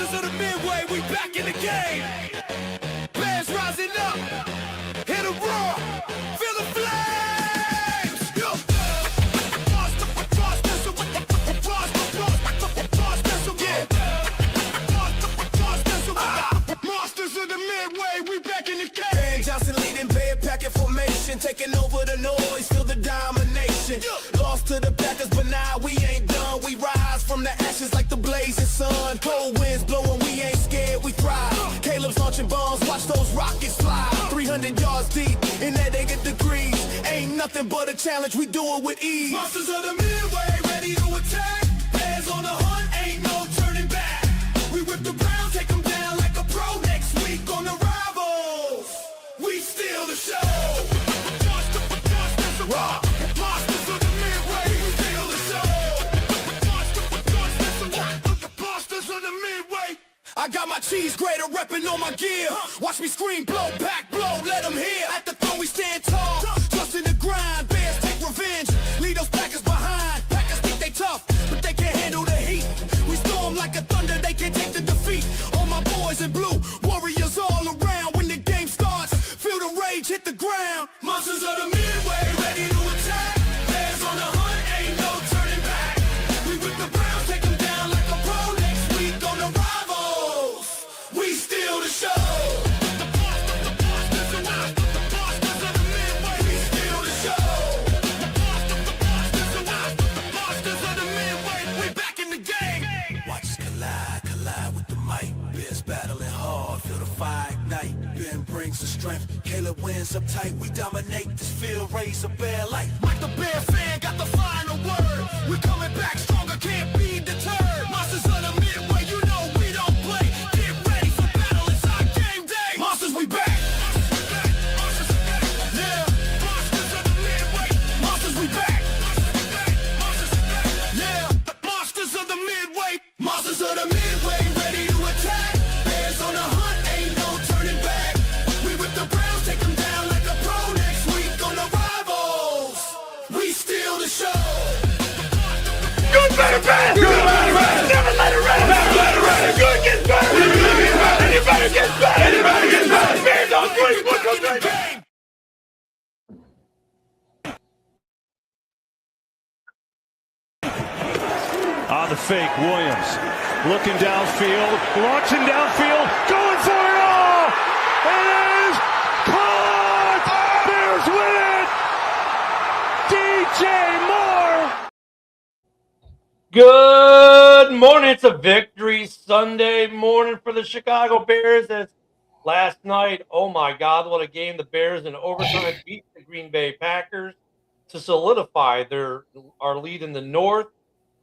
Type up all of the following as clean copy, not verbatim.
Monsters of the Midway, we back in the game. Bears rising up, hit a roar, feel the flames. Monsters of the Midway, we back in the game. Van Johnson leading, bed packing formation, taking over the noise, feel the domination. Lost to the Packers, but now we ain't done. We rise from the ashes like the blazing sun. Cold winds blowing, we ain't scared, we thrive. Caleb's launching bombs, watch those rockets fly. 300 yards deep, in that 80 degrees. Ain't nothing but a challenge, we do it with ease. Monsters of the Midway, ready to attack. Bears on the hunt, ain't no turning back. We whip the Browns, take them down like a pro. Next week on the Rivals, we steal the show. Monsters of the Midway, we steal the show. Monsters of the Midway. I got my cheese grater reppin' on my gear. Watch me scream, blow, back, blow, let them hear. At the throne we stand tall, trust in the grind. Bears take revenge, leave those Packers behind. Packers think they tough, but they can't handle the heat. We storm like a thunder, they can't take the defeat. All my boys in blue, warriors all around. When the game starts, feel the rage hit the ground. Monsters of the Midway, ready to attack. Bears on the hunt, ain't no turning back. We whip the Browns, take them down like a pro. Next week on the Rivals, we steal the show. Monsters of the Midway, we steal the show. Monsters of the Midway, we back in the game. Watch us collide with the mic. Bears battling hard, feel the fire ignite. Ben brings the strength, Caleb wins up tight. We dominate this field, raise a bear light. Mike the Bear fan got the final word. We coming back stronger, can't be deterred. Monsters of the Midway, you know we don't play. Get ready for battle, it's our game day. Monsters, we back. Yeah, Monsters of the Midway. Monsters, we back. Yeah, Monsters of the Midway. Monsters of the Midway, ready to attack. Bears on the hunt, ain't no turning back. We whip the Browns, take them down like a pro. Next week on the Rivals, we steal the show. Good better bad. Good better bad. Never let it rest. Never let it rest. Good gets better. Any better gets better. Anybody gets better. Bears on three. One goes right back. On the fake, Williams looking downfield, launching downfield, going for it all! It is caught! Bears win it! DJ Moore! Good morning. It's a victory Sunday morning for the Chicago Bears. As last night, oh my God, what a game! The Bears in overtime beat the Green Bay Packers to solidify our lead in the North.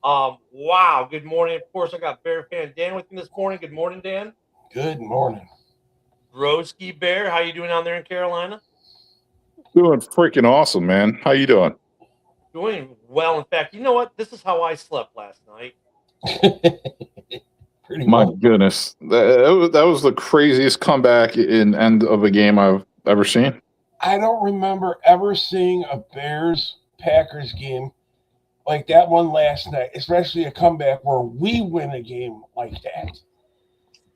Wow. Good morning. Of course, I got Bear fan Dan with me this morning. Good morning, Dan. Good morning. Broski Bear, how you doing down there in Carolina? Doing freaking awesome, man. How you doing? Doing well. In fact, you know what? This is how I slept last night. Pretty My much. goodness, that was the craziest comeback in end of a game I've ever seen. I don't remember ever seeing a Bears-Packers game like that one last night, especially a comeback where we win a game like that.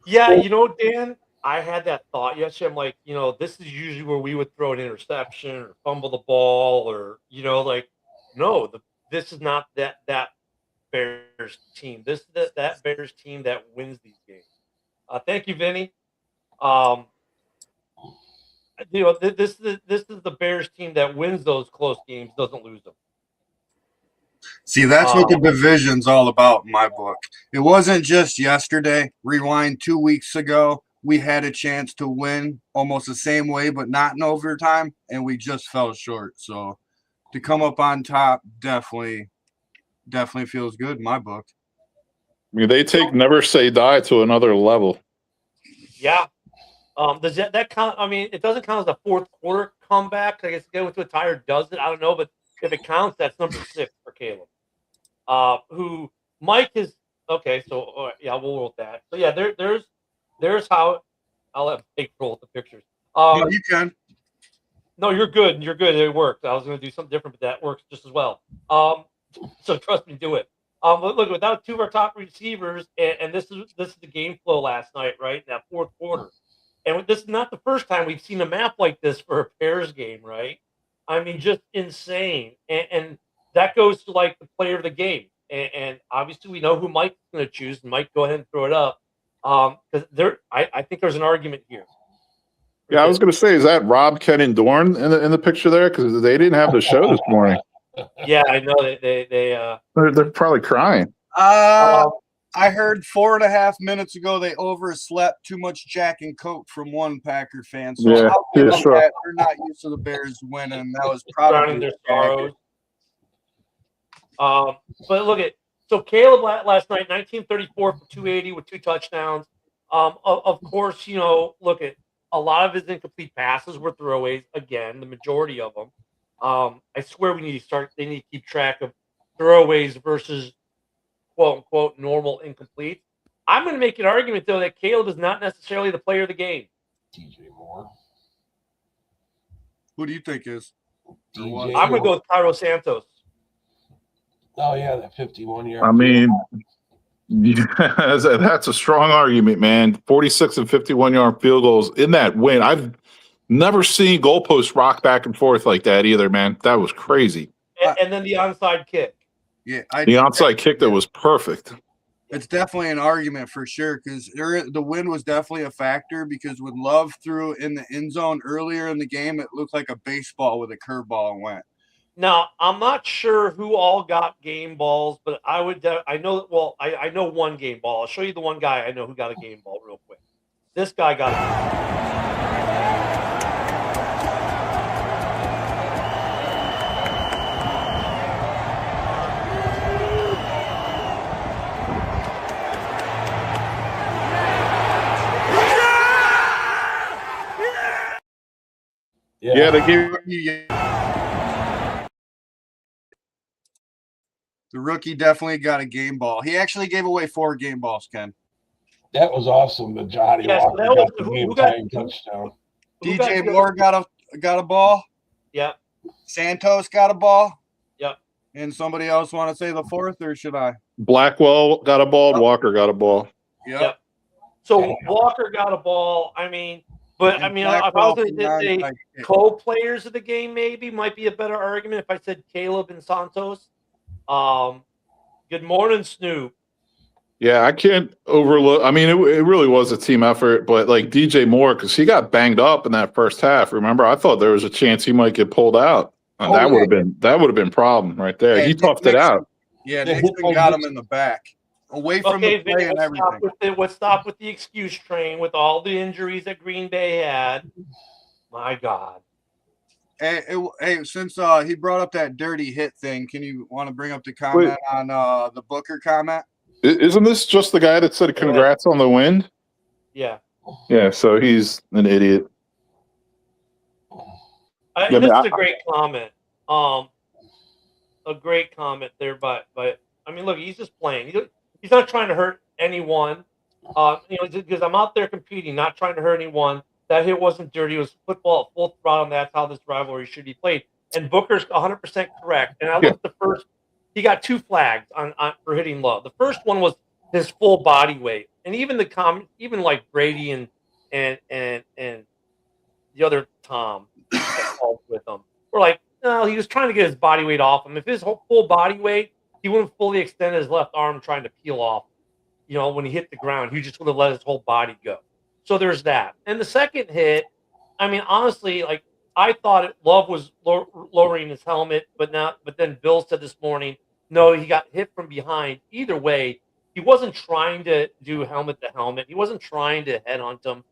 Yeah, you know, Dan, I had that thought yesterday. I'm like, this is usually where we would throw an interception or fumble the ball or, no, this is not that Bears team. This is that Bears team that wins these games. Thank you, Vinny. This is the Bears team that wins those close games, doesn't lose them. See, that's what the division's all about in my book. It wasn't just yesterday. Rewind 2 weeks ago, we had a chance to win almost the same way, but not in overtime, and we just fell short. So to come up on top definitely feels good in my book. I mean, they take never say die to another level. Yeah. Does that count? I mean, it doesn't count as a fourth quarter comeback. I guess going to a tie or does it? I don't know, but if it counts, that's number 6 for Caleb. Who Mike is okay. So yeah, we'll roll with that. So yeah, there's how I'll let Mike roll with the pictures. No, you can. No, you're good. You're good. It worked. I was going to do something different, but that works just as well. So trust me, do it. But look, without two of our top receivers, and this is the game flow last night, right? In that fourth quarter. And this is not the first time we've seen a map like this for a Bears game, right? I mean, just insane. And that goes to like the player of the game. And obviously we know who Mike's going to choose. Mike, go ahead and throw it up. Because I think there's an argument here. Yeah, I was going to say, is that Rob, Ken, and Dorn in the picture there? Because they didn't have the show this morning. Yeah, I know They're probably crying. I heard 4.5 minutes ago they overslept too much Jack and Coke from one Packer fan. So Yeah, I'll give them sure. that. They're not used to the Bears winning. That was drowning probably their sorrows. But look at so Caleb last night, 1934 for 280 with 2 touchdowns. Of course, you know, look at a lot of his incomplete passes were throwaways. Again, the majority of them. I swear they need to keep track of throwaways versus quote unquote normal incomplete. I'm going to make an argument though that Caleb is not necessarily the player of the game. DJ Moore. Who do you think is? DJ I'm going to go with Cairo Santos. Oh yeah, that 51-yard. I mean, yeah, that's a strong argument, man. 46 and 51-yard field goals in that win. I've never seen goalposts rock back and forth like that either, man. That was crazy. And then the onside kick. Yeah, the onside kick that was perfect. It's definitely an argument for sure because the win was definitely a factor because when Love threw in the end zone earlier in the game, it looked like a baseball with a curveball and went. Now, I'm not sure who all got game balls, but I know one game ball. I'll show you the one guy I know who got a game ball real quick. This guy got Yeah, they gave the rookie definitely got a game ball. He actually gave away 4 game balls, Ken. That was awesome. The Johnny Walker got the game-tying touchdown. DJ Moore got a ball. Yep. Santos got a ball. Yep. And somebody else want to say the fourth, or should I? Blackwell got a ball. Yep. Walker got a ball. Yep. So Walker got a ball. I mean, but And I mean, Blackwell if I was going from to say non-type kick. co-players of the game, maybe might be a better argument if I said Caleb and Santos. Good morning, Snoop. Yeah, I can't overlook. I mean, it really was a team effort, but like DJ Moore, because he got banged up in that first half. Remember, I thought there was a chance he might get pulled out. And that would have been problem right there. Yeah, he toughed it out. Yeah, Nixon got him in the back, away from the play Vinny, and everything. let's stop with the excuse train with all the injuries that Green Bay had. My God. Hey, since he brought up that dirty hit thing, can you want to bring up the comment on the Booker comment? Isn't this just the guy that said congrats on the win? Yeah. Yeah, so he's an idiot. This is a great comment. A great comment there, but I mean, look, he's just playing. He's not trying to hurt anyone. Because I'm out there competing, not trying to hurt anyone. That hit wasn't dirty. It was football at full throttle, and that's how this rivalry should be played. And Booker's 100% correct. And I looked at the first. He got 2 flags on for hitting Love. The first one was his full body weight, and even even like Brady and the other Tom that called with him were like, no, he was trying to get his body weight off him. If his whole full body weight, he wouldn't fully extend his left arm trying to peel off. When he hit the ground, he just would have let his whole body go. So there's that. And the second hit, I mean, honestly, like I thought Love was lowering his helmet, but then Bill said this morning, no, he got hit from behind. Either way, he wasn't trying to do helmet to helmet. He wasn't trying to headhunt him.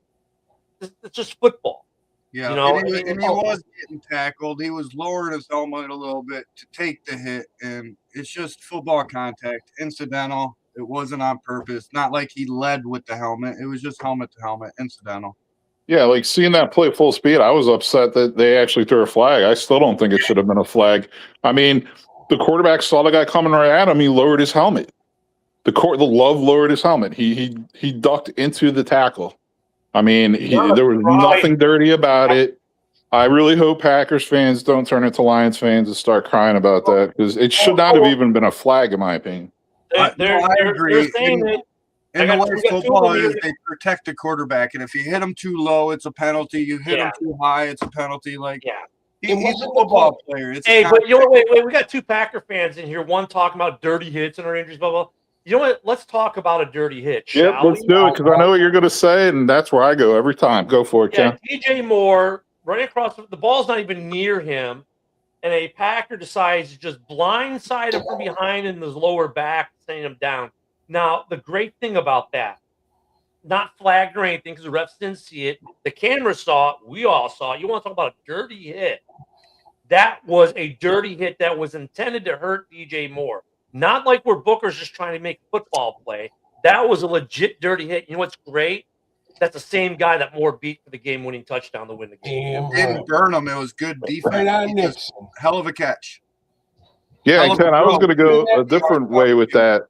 It's just football. Yeah, and he was getting tackled. He was lowering his helmet a little bit to take the hit, and it's just football contact, incidental. It wasn't on purpose. Not like he led with the helmet. It was just helmet to helmet, incidental. Yeah, like seeing that play full speed, I was upset that they actually threw a flag. I still don't think it should have been a flag. I mean, the quarterback saw the guy coming right at him. He lowered his helmet. The Love lowered his helmet. He ducked into the tackle. I mean, there was nothing dirty about it. I really hope Packers fans don't turn into Lions fans and start crying about that because it should not have even been a flag, in my opinion. They're agree. saying that. And the way we got two of football them here. is, they protect the quarterback, and if you hit him too low, it's a penalty. You hit him too high, it's a penalty. Like, Yeah. he's a football player. It's Hey, but you know, wait, we got two Packer fans in here. One talking about dirty hits and our injuries, blah blah. You know what? Let's talk about a dirty hit. Yep, let's do it, because I know what you're going to say, and that's where I go every time. Go for it, Ken. DJ Moore running across the ball's not even near him, and a Packer decides to just blindside him from behind in his lower back, sending him down. Now, the great thing about that, not flagged or anything because the refs didn't see it. The camera saw it. We all saw it. You want to talk about a dirty hit? That was a dirty hit that was intended to hurt DJ Moore. Not like where Booker's just trying to make a football play. That was a legit dirty hit. You know what's great? That's the same guy that Moore beat for the game-winning touchdown to win the game. Didn't burn him. It was good defense. Hell of a catch. Yeah, Ken, I was going to go a different way with that.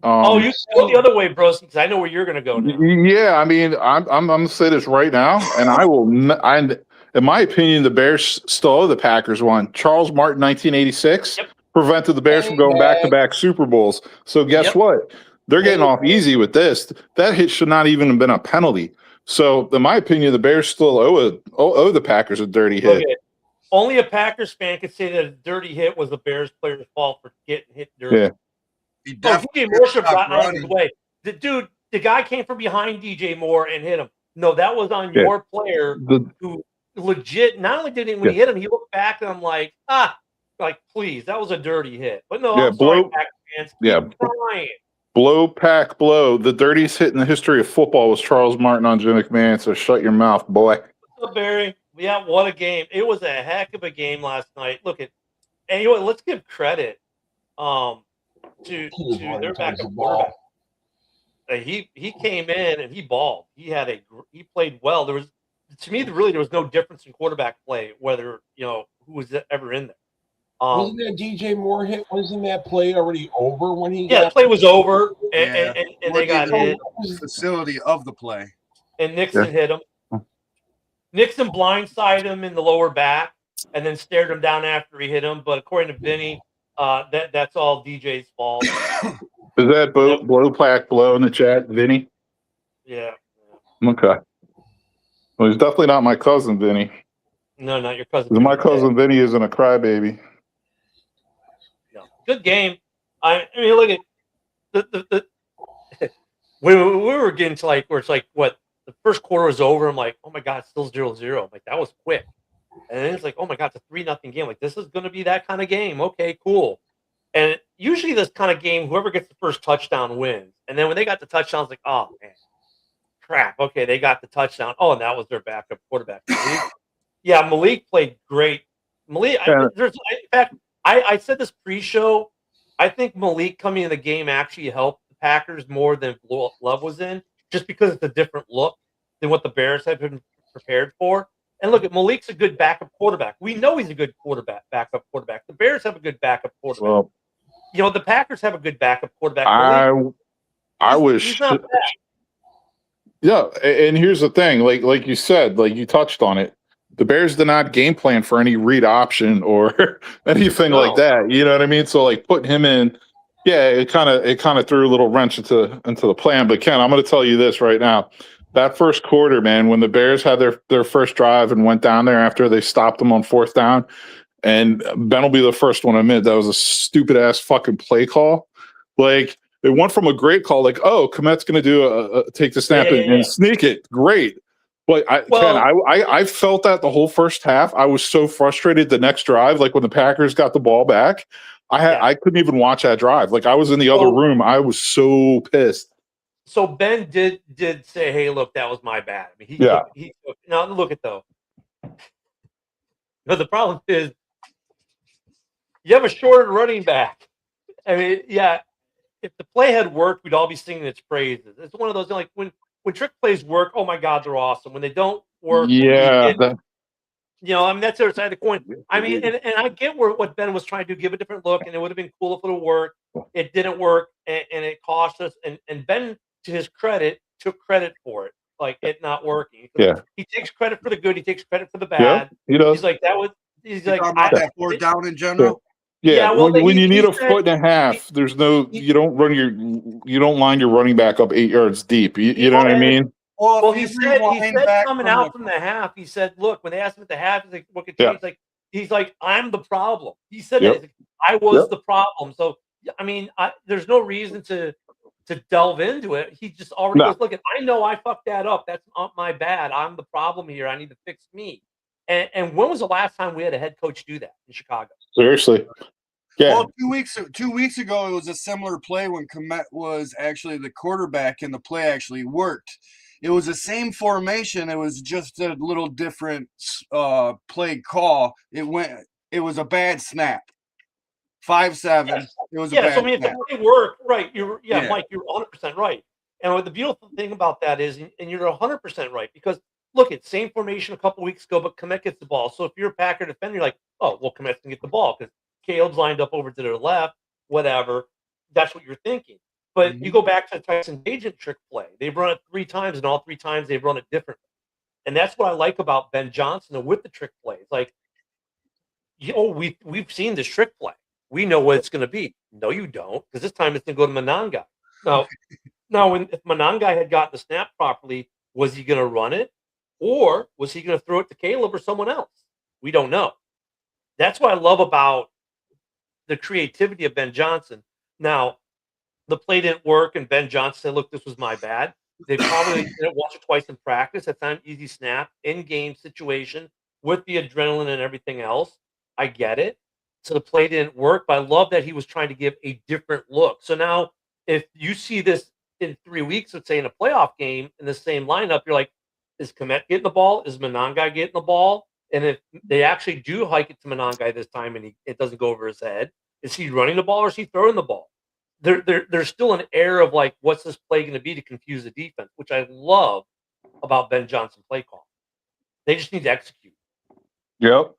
You go the other way, bro, because I know where you're going to go now. Yeah, I mean, I'm going to say this right now, and I will. In my opinion, the Bears still owe the Packers one. Charles Martin, 1986, prevented the Bears from going back-to-back Super Bowls. So guess what? They're getting off easy with this. That hit should not even have been a penalty. So, in my opinion, the Bears still owe the Packers a dirty hit. Okay. Only a Packers fan could say that a dirty hit was the Bears player's fault for getting hit dirty. Yeah. DJ Moore should have gotten out of his way. The guy came from behind DJ Moore and hit him. No, that was on your player who legit. Not only did he when he hit him, he looked back and I'm like, please, that was a dirty hit. But no, I'm sorry, Packers fans. Keep crying. Blow, pack, blow. The dirtiest hit in the history of football was Charles Martin on Jim McMahon. So shut your mouth, boy. What's up, Barry? Yeah, what a game! It was a heck of a game last night. Look at, and you know what? Let's give credit to their backup quarterback. He came in and he balled. He played well. There was, to me, there was no difference in quarterback play, whether who was ever in there. Wasn't that DJ Moore hit? Wasn't that play already over when he? Yeah, the play was over, and they got hit. The facility of the play, and Nixon hit him. Nixon blindsided him in the lower back, and then stared him down after he hit him. But according to Vinny, that's all DJ's fault. Is that blow, pack, blow in the chat, Vinny? Yeah. Okay. Well, he's definitely not my cousin, Vinny. No, not your cousin. My cousin Vinny isn't a crybaby. No. Good game. I mean, look at the we were getting to where it's what the first quarter was over. I'm like, oh my god, it's still 0-0. I'm like, that was quick. And then it's like, oh my god, it's a 3-0 game. Like, this is going to be that kind of game. Okay, cool. And usually this kind of game, whoever gets the first touchdown wins. And then when they got the touchdown, it's like, oh man, crap. Okay, they got the touchdown. Oh, and that was their backup quarterback. Yeah, Malik played great. Malik, in fact, I said this pre-show. I think Malik coming in the game actually helped the Packers more than Love was in, just because it's a different look than what the Bears have been prepared for. And look, Malik's a good backup quarterback. We know he's a good backup quarterback. The Bears have a good backup quarterback. Well, the Packers have a good backup quarterback. I wish. He's not bad. Yeah, and here's the thing, like you said, like you touched on it. The Bears did not game plan for any read option or anything like that. You know what I mean? So like putting him in, it kind of threw a little wrench into the plan. But Ken, I'm going to tell you this right now. That first quarter, man, when the Bears had their first drive and went down there after they stopped them on fourth down, and Ben will be the first one to admit that was a stupid ass fucking play call. Like it went from a great call, like, oh, Komet's going to do take the snap and sneak it, great. But I felt that the whole first half. I was so frustrated the next drive, like when the Packers got the ball back, I couldn't even watch that drive. Like I was in the other room. I was so pissed. So Ben did say, "Hey, look, that was my bad." I mean, he now look at though. No, the problem is you have a shorter running back. I mean, if the play had worked, we'd all be singing its praises. It's one of those like when trick plays work, oh my god, they're awesome. When they don't work, I mean that's the other side of the coin. I mean, and I get what Ben was trying to do, give a different look, and it would have been cool if it would have worked. It didn't work, and it cost us. And Ben, to his credit, took credit for it, like it not working. He takes credit for the good. He takes credit for the bad. Yeah, he does. He's like that was. He's like that fourth down in general. Yeah, well, when you need he a said foot and a half, there's no he, you don't line your running back up 8 yards deep. You know well, what I mean? Well, if well, you he rewind said back coming from out the from the half, he said, look, when they asked him at the half, he's like, what could Yeah. change? Like, he's like, I'm the problem. He said that. Yep. He's like, I was Yep. the problem. So, I mean, there's no reason to delve into it. He just already No. goes, look, I know I fucked that up. That's not my bad. I'm the problem here. I need to fix me. And when was the last time we had a head coach do that in Chicago? Seriously. Yeah. Well, 2 weeks ago, it was a similar play when Komet was actually the quarterback, and the play actually worked. It was the same formation. It was just a little different play call. It was a bad snap. 5-7. Yes. It was a Yeah, so, I bad mean, if snap. the play worked, right, Yeah. Mike, you're 100% right. And what the beautiful thing about that is, and you're 100% right, because look, it's same formation a couple weeks ago, but Komet gets the ball. So if you're a Packer defender, you're like, oh, well, Komet can get the ball because Caleb's lined up over to their left, whatever. That's what you're thinking. But you Mhm. go back to the Tyson Agent trick play. They've run it 3 times, and all 3 times they've run it differently. And that's what I like about Ben Johnson and with the trick plays. Like, we've seen this trick play. We know what it's going to be. No, you don't, because this time it's going to go to Monangai. Now, if Monangai had gotten the snap properly, was he going to run it, or was he going to throw it to Caleb or someone else? We don't know. That's what I love about the creativity of Ben Johnson. Now, the play didn't work, and Ben Johnson said, "Look, this was my bad." They probably did it once or twice in practice. That's not an easy snap in game situation with the adrenaline and everything else. I get it. So the play didn't work, but I love that he was trying to give a different look. So now, if you see this in 3 weeks, let's say in a playoff game in the same lineup, you're like, is Komet getting the ball? Is Monangai getting the ball? And if they actually do hike it to Monangai this time and it doesn't go over his head, is he running the ball or is he throwing the ball? There's still an air of like, what's this play going to be to confuse the defense, which I love about Ben Johnson play call. They just need to execute. Yep.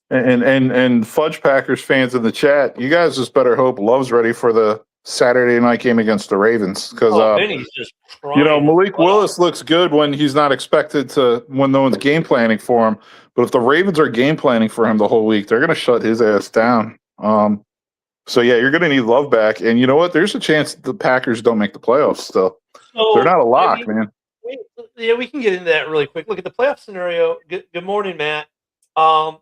And Fudge Packers fans in the chat, you guys just better hope Love's ready for the Saturday night game against the Ravens because Vinny's just crying. Malik Willis looks good when he's not expected to, when no one's game planning for him. But if the Ravens are game planning for him the whole week, they're going to shut his ass down. So yeah, you're going to need Love back, and you know what? There's a chance the Packers don't make the playoffs. Still, So, they're not a lock, man. We can get into that really quick. Look at the playoff scenario. Good morning, Matt. The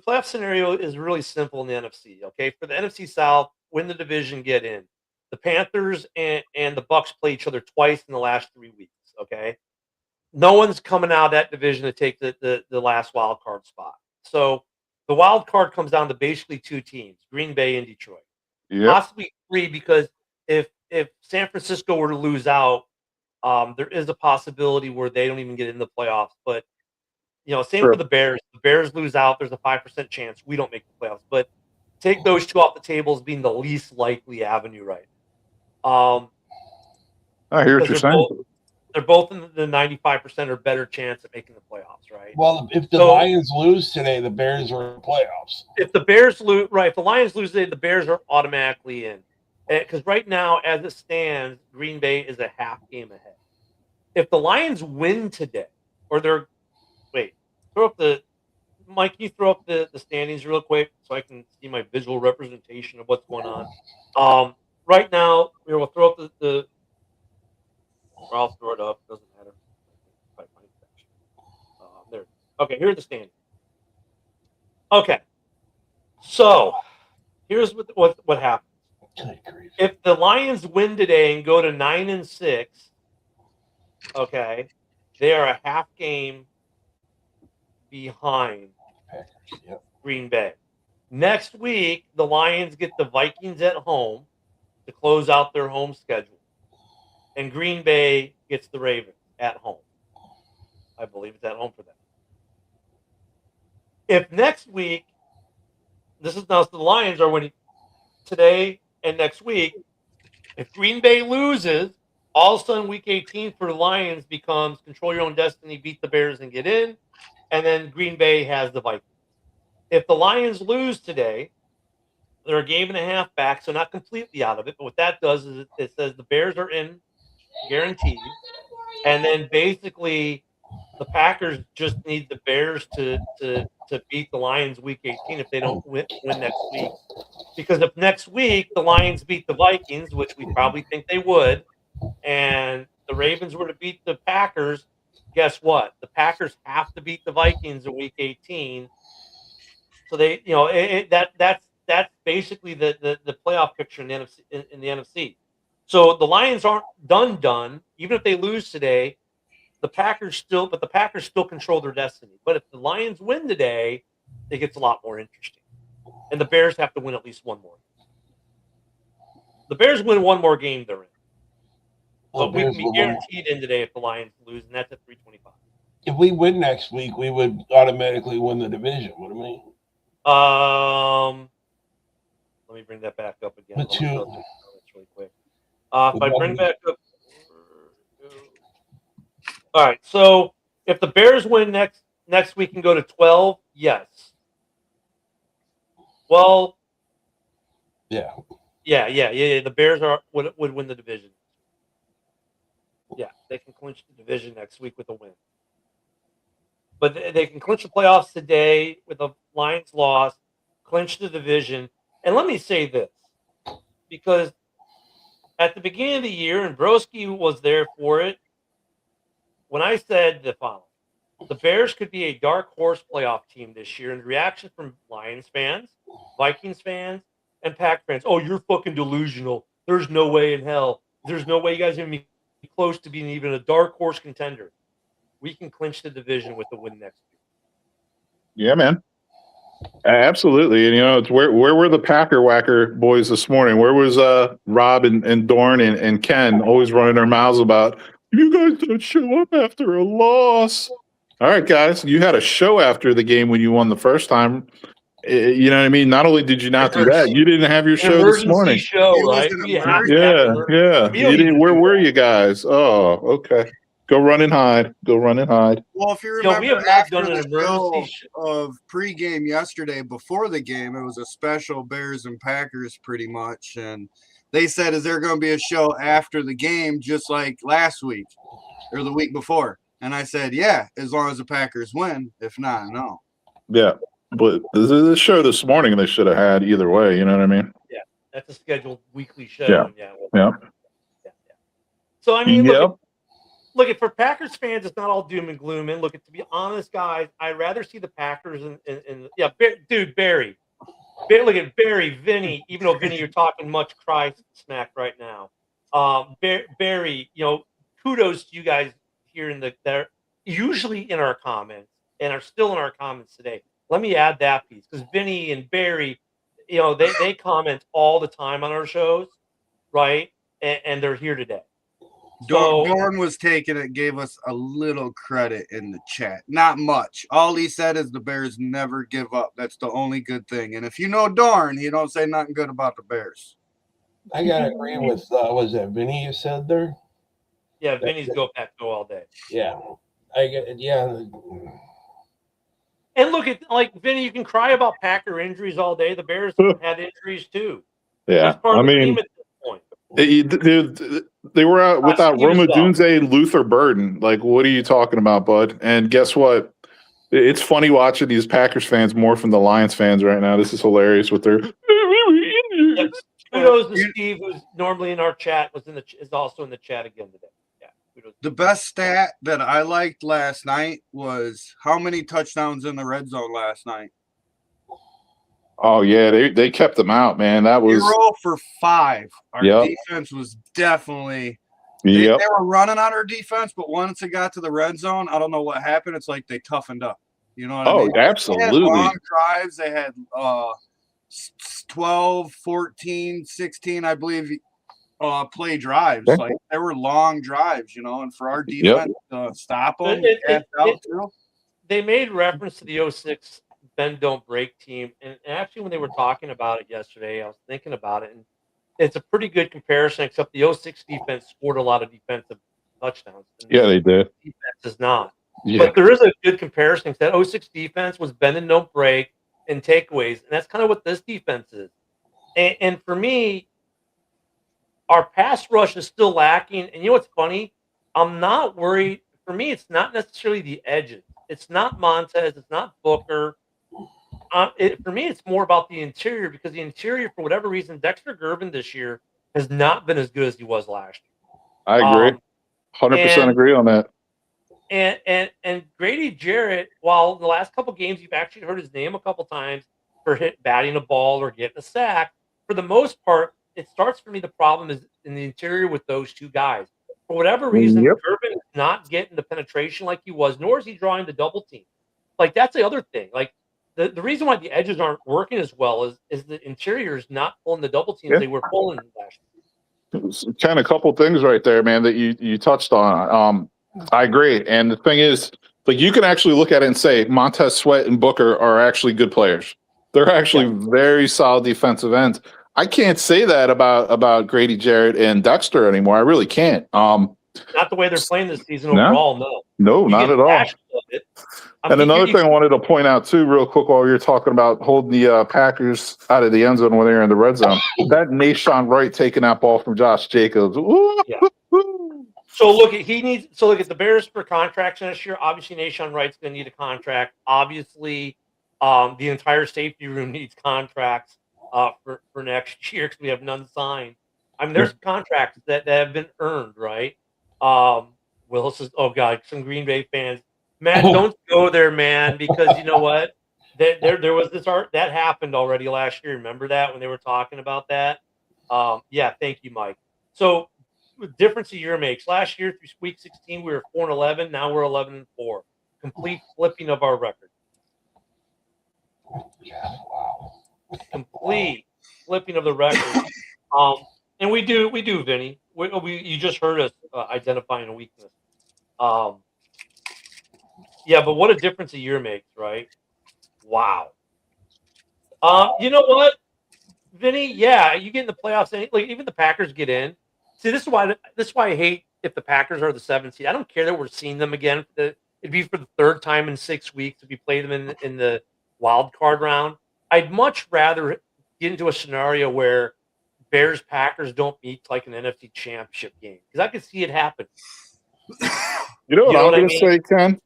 playoff scenario is really simple in the NFC. Okay, for the NFC South, win the division, get in. The Panthers and the Bucks play each other twice in the last 3 weeks. Okay, no one's coming out of that division to take the last wild card spot. So the wild card comes down to basically 2 teams: Green Bay and Detroit. Yeah, Possibly 3, because if San Francisco were to lose out, there is a possibility where they don't even get in the playoffs. But same sure. for the Bears. The Bears lose out, there's a 5% chance we don't make the playoffs. But take those 2 off the table as being the least likely avenue, right? I hear what you're saying. They're both in the 95% or better chance of making the playoffs, right? Well, if the Lions lose today, the Bears are in the playoffs. If the Bears lose, right? If the Lions lose today, the Bears are automatically in. Because right now, as it stands, Green Bay is a half game ahead. If the Lions win today, or throw up the Mike. Can you throw up the standings real quick so I can see my visual representation of what's going on? Right now, we'll throw up the. Or I'll throw it up. Doesn't matter. There. Okay, here are the standings. Okay, so here's what happens. If the Lions win today and go to 9-6, okay, they are a half game behind Green Bay. Next week, the Lions get the Vikings at home to close out their home schedule, and Green Bay gets the Ravens at home. I believe it's at home for them. If next week, this is now the Lions are winning today and next week. If Green Bay loses, all of a sudden week 18 for the Lions becomes control your own destiny, beat the Bears and get in, and then Green Bay has the Vikings. If the Lions lose today, they're a game and a half back, so not completely out of it. But what that does is it says the Bears are in, guaranteed, and then basically the Packers just need the Bears to to beat the Lions week 18 if they don't win next week. Because if next week the Lions beat the Vikings, which we probably think they would, and the Ravens were to beat the Packers, guess what? The Packers have to beat the Vikings in week 18. So they, that's basically the playoff picture in the NFC. In the NFC. So the Lions aren't done. Even if they lose today, the Packers still control their destiny. But if the Lions win today, it gets a lot more interesting. And the Bears have to win at least one more. The Bears win one more game, they're in. But we can be guaranteed in today if the Lions lose, and that's at 325. If we win next week, we would automatically win the division, wouldn't we? Let me bring that back up again. But you, really quick. If I bring back up, all right. So if the Bears win next week and go to 12, yes. Well, yeah. The Bears would win the division. Yeah, they can clinch the division next week with a win. But they can clinch the playoffs today with a Lions loss, clinch the division. And let me say this, because at the beginning of the year, and Broski was there for it, when I said the following, the Bears could be a dark horse playoff team this year, and the reaction from Lions fans, Vikings fans, and Pack fans, oh, you're fucking delusional. There's no way in hell. There's no way you guys are going to be close to being even a dark horse contender. We can clinch the division with the win next week. Yeah, man. Absolutely. And, it's where were the Packer Whacker boys this morning? Where was Rob and Dorn and Ken always running their mouths about, you guys don't show up after a loss? All right, guys, you had a show after the game when you won the first time. You know what I mean? Not only did you not do that, you didn't have your show this morning. Show, right? Yeah. You didn't. Where were you guys? Oh, okay. Go run and hide. Well, if you remember, we have not after done an the emergency show of pregame yesterday, before the game, it was a special Bears and Packers pretty much. And they said, is there going to be a show after the game just like last week or the week before? And I said, yeah, as long as the Packers win. If not, no. Yeah. But the show this morning they should have had either way. You know what I mean? Yeah. That's a scheduled weekly show. Yeah. So, I mean, look, for Packers fans, it's not all doom and gloom. And look, to be honest, guys, I'd rather see the Packers Barry. Look at Barry, Vinny, even though, Vinny, you're talking much cry smack right now. Barry, kudos to you guys here they're usually in our comments and are still in our comments today. Let me add that piece, because Vinny and Barry, they comment all the time on our shows, right? And they're here today. Dorn was taking it, gave us a little credit in the chat. Not much. All he said is the Bears never give up. That's the only good thing. And if you know Dorn, he don't say nothing good about the Bears. I got to agree with, was that Vinny you said there? Yeah, Vinny's go all day. Yeah. And look at, Vinny, you can cry about Packer injuries all day. The Bears had injuries too. Yeah. That's part of the team at this point. They were out without Roma Dunze and Luther Burden. Like, what are you talking about, bud? And guess what? It's funny watching these Packers fans more from the Lions fans right now. This is hilarious with their. Yes. Kudos to Steve, who's normally in our chat, is also in the chat again today. Yeah. The best stat that I liked last night was how many touchdowns in the red zone last night. Oh yeah, they kept them out, man. That was 0 for 5. Our defense was definitely. They were running on our defense, but once it got to the red zone, I don't know what happened. It's like they toughened up. You know what I mean? Oh, absolutely. They had long drives. They had 12, 14, 16, I believe, play drives. Like, they were long drives, and for our defense to stop them, they made reference to the 06 bend don't break team, and actually when they were talking about it yesterday, I was thinking about it, and it's a pretty good comparison, except the 06 defense scored a lot of defensive touchdowns. Yeah, they did. The defense is not. Yeah. But there is a good comparison. That 06 defense was bend and don't break and takeaways, and that's kind of what this defense is. And for me, our pass rush is still lacking. And you know what's funny? I'm not worried. For me, it's not necessarily the edges. It's not Montez. It's not Booker. For me, it's more about the interior because the interior, for whatever reason, Dexter Gervin this year has not been as good as he was last I year. agree. 100% And agree on that. and Grady Jarrett, while the last couple games you've actually heard his name a couple times for batting a ball or getting a sack, for the most part, it starts for me. The problem is in the interior with those two guys. For whatever reason, Yep. Gervin is not getting the penetration like he was, nor is he drawing the double team. Like that's the other thing. Like the reason why the edges aren't working as well is the interior is not pulling the double teams Yeah. they were pulling last year. Kind of a couple things right there, man, that you touched on. I agree. And the thing is, like, you can actually look at it and say Montez Sweat and Booker are actually good players. They're actually very solid defensive ends. I can't say that about Grady Jarrett and Dexter anymore. I really can't. Not the way they're playing this season No. overall. No, You not get at all. flashes of it. And another thing I wanted to point out too, real quick, while you're talking about holding the Packers out of the end zone when they're in the red zone, that Nashawn Wright taking that ball from Josh Jacobs. Ooh, Yeah. So look at the Bears for contracts next year. Obviously, Nashawn Wright's going to need a contract. Obviously, the entire safety room needs contracts for next year because we have none signed. I mean, there's contracts that have been earned, right? Willis is some Green Bay fans. Matt, don't go there, man, because you know what? There was this art that happened already last year. Remember that when they were talking about that? Yeah, thank you, Mike. So difference a year makes. Last year through week 16, we were 4-11. Now we're 11-4. Complete flipping of our record. Yeah, wow. Complete flipping of the record. And we do, Vinny. You just heard us identifying a weakness. Yeah, but what a difference a year makes, right? Wow. You know what, Vinny? Yeah, you get in the playoffs, and like even the Packers get in. See, this is why I hate if the Packers are the 7th seed. I don't care that we're seeing them again. It'd be for the 3rd time in 6 weeks if we play them in the wild card round. I'd much rather get into a scenario where Bears Packers don't meet like an NFC Championship game because I could see it happen. You know what I'm going to mean? say, Ken?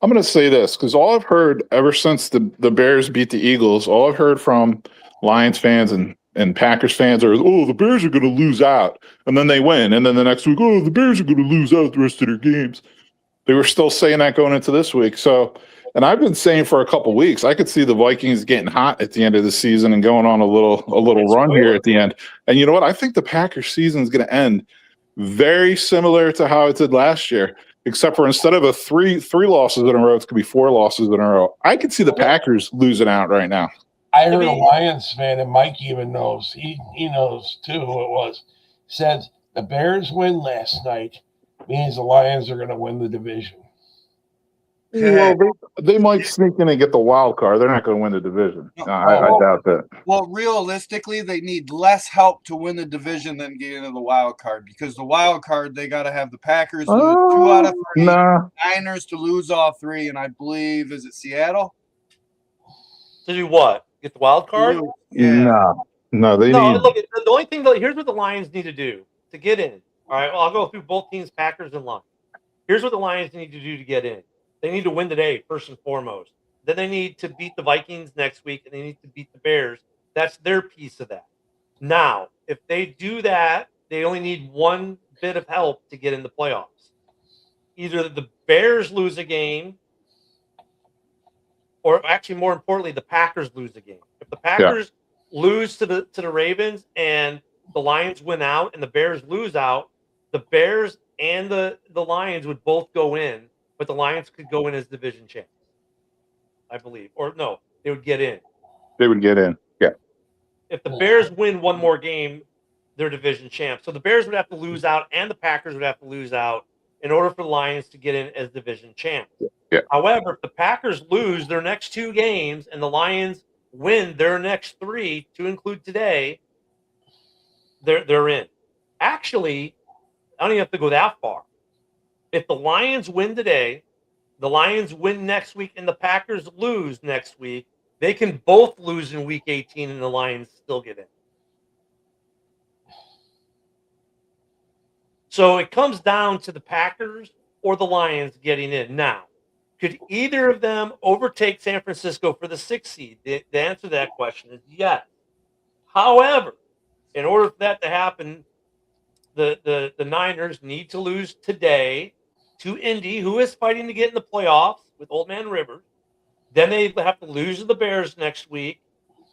I'm going to say this because all I've heard ever since the Bears beat the Eagles, all I've heard from Lions fans and Packers fans are, oh, the Bears are going to lose out. And then they win. And then the next week, oh, the Bears are going to lose out the rest of their games. They were still saying that going into this week. So, and I've been saying for a couple of weeks, I could see the Vikings getting hot at the end of the season and going on a little run here at the end. And you know what? I think the Packers season is going to end very similar to how it did last year, except for instead of three losses in a row, it's going to be 4 losses in a row. I could see the Packers losing out right now. I heard a Lions fan, and Mike even knows. He knows too who it was. Said the Bears win last night means the Lions are going to win the division. Well, they might sneak in and get the wild card. They're not going to win the division. I doubt that. Well, realistically, they need less help to win the division than get into the wild card because the wild card, they got to have the Packers lose 2 out of 3, Niners to lose all 3, and I believe, is it Seattle? To do what? Get the wild card? Yeah. No, they need. Look, the only thing here's what the Lions need to do to get in. All right, well, I'll go through both teams, Packers and Lions. Here's what the Lions need to do to get in. They need to win today, first and foremost. Then they need to beat the Vikings next week, and they need to beat the Bears. That's their piece of that. Now, if they do that, they only need one bit of help to get in the playoffs. Either the Bears lose a game, or actually, more importantly, the Packers lose a game. If the Packers lose to the Ravens and the Lions win out and the Bears lose out, the Bears and the Lions would both go in, but the Lions could go in as division champs, I believe. Or no, they would get in. They would get in. Yeah. If the Bears win one more game, they're division champs. So the Bears would have to lose out and the Packers would have to lose out in order for the Lions to get in as division champs. Yeah. However, if the Packers lose their next 2 games and the Lions win their next 3, to include today, they're in. Actually, I don't even have to go that far. If the Lions win today, the Lions win next week, and the Packers lose next week, they can both lose in week 18 and the Lions still get in. So it comes down to the Packers or the Lions getting in now. Could either of them overtake San Francisco for the 6th seed? The answer to that question is yes. However, in order for that to happen, the Niners need to lose today to Indy, who is fighting to get in the playoffs with Old Man Rivers. Then they have to lose to the Bears next week,